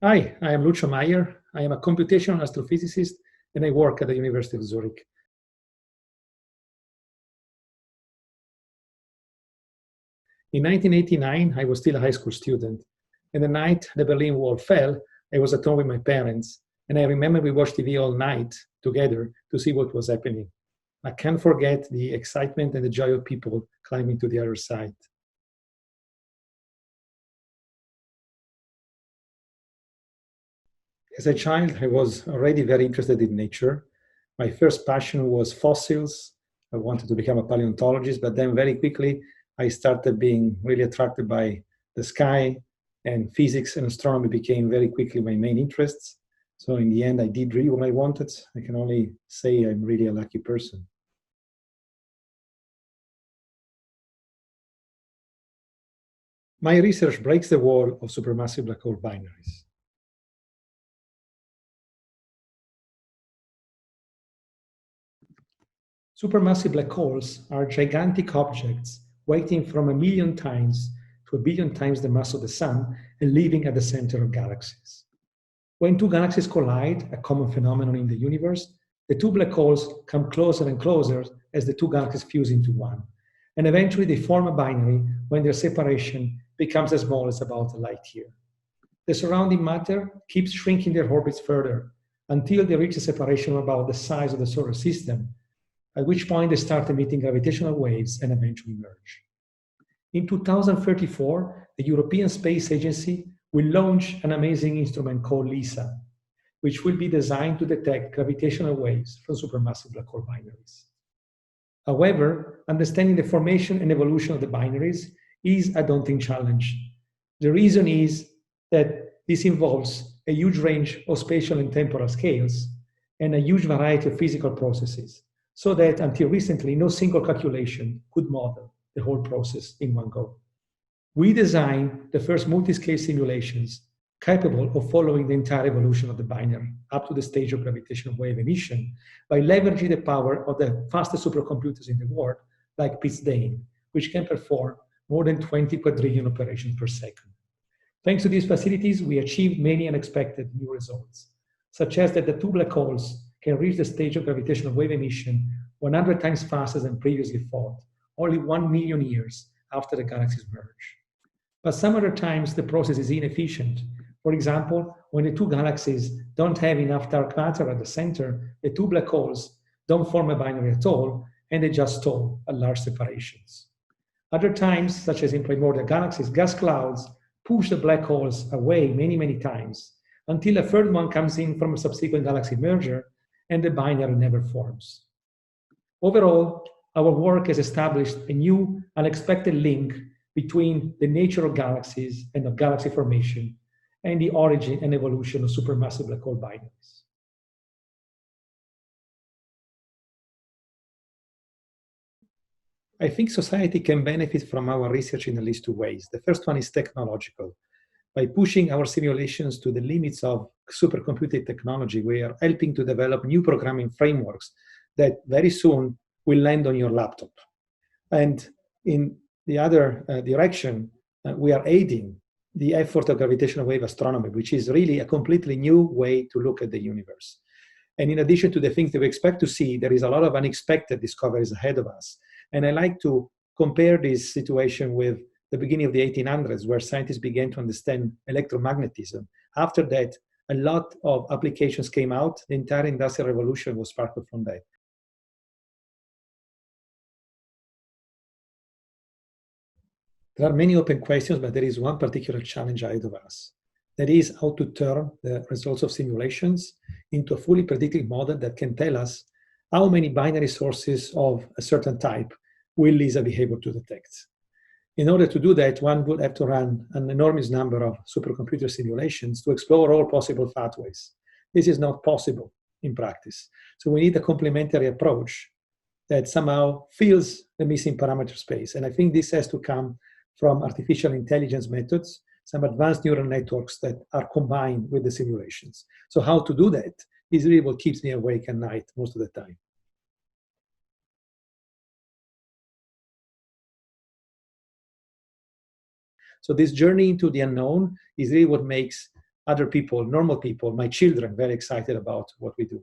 Hi, I am Lucio. I am a computational astrophysicist and I work at the University of Zurich. In 1989, I was still a high school student, and the night the Berlin Wall fell, I was at home with my parents, and I remember we watched TV all night together to see what was happening. I can't forget the excitement and the joy of people climbing to the other side. As a child, I was already very interested in nature. My first passion was fossils. I wanted to become a paleontologist, but then very quickly I started being really attracted by the sky, and physics and astronomy became very quickly my main interests. So in the end, I did really what I wanted. I can only say I'm really a lucky person. My research breaks the wall of supermassive black hole binaries. Supermassive black holes are gigantic objects weighing from 1 million times to 1 billion times the mass of the Sun and living at the center of galaxies. When two galaxies collide, a common phenomenon in the universe, the two black holes come closer and closer as the two galaxies fuse into one. And eventually they form a binary when their separation becomes as small as about a light year. The surrounding matter keeps shrinking their orbits further until they reach a separation about the size of the solar system, at which point they start emitting gravitational waves and eventually merge. In 2034, the European Space Agency will launch an amazing instrument called LISA, which will be designed to detect gravitational waves from supermassive black hole binaries. However, understanding the formation and evolution of the binaries is a daunting challenge. The reason is that this involves a huge range of spatial and temporal scales and a huge variety of physical processes, so that until recently, no single calculation could model the whole process in one go. We designed the first multi-scale simulations capable of following the entire evolution of the binary up to the stage of gravitational wave emission by leveraging the power of the fastest supercomputers in the world, like Pittsdale, which can perform more than 20 quadrillion operations per second. Thanks to these facilities, we achieved many unexpected new results, such as that the two black holes can reach the stage of gravitational wave emission 100 times faster than previously thought, only 1 million years after the galaxies merge. But some other times the process is inefficient. For example, when the two galaxies don't have enough dark matter at the center, the two black holes don't form a binary at all, and they just stall at large separations. Other times, such as in primordial galaxies, gas clouds push the black holes away many, many times until a third one comes in from a subsequent galaxy merger and the binary never forms. Overall, our work has established a new, unexpected link between the nature of galaxies and of galaxy formation and the origin and evolution of supermassive black hole binaries. I think society can benefit from our research in at least two ways. The first one is technological. By pushing our simulations to the limits of supercomputing technology, we are helping to develop new programming frameworks that very soon will land on your laptop. And in the other direction, we are aiding the effort of gravitational wave astronomy, which is really a completely new way to look at the universe. And in addition to the things that we expect to see, there is a lot of unexpected discoveries ahead of us. And I like to compare this situation with the beginning of the 1800s, where scientists began to understand electromagnetism. After that, a lot of applications came out. The entire industrial revolution was sparked from that. There are many open questions, but there is one particular challenge ahead of us. That is how to turn the results of simulations into a fully predictive model that can tell us how many binary sources of a certain type will LISA be able to detect. In order to do that, one would have to run an enormous number of supercomputer simulations to explore all possible pathways. This is not possible in practice. So we need a complementary approach that somehow fills the missing parameter space. And I think this has to come from artificial intelligence methods, some advanced neural networks that are combined with the simulations. So how to do that is really what keeps me awake at night most of the time. So this journey into the unknown is really what makes other people, normal people, my children, very excited about what we do.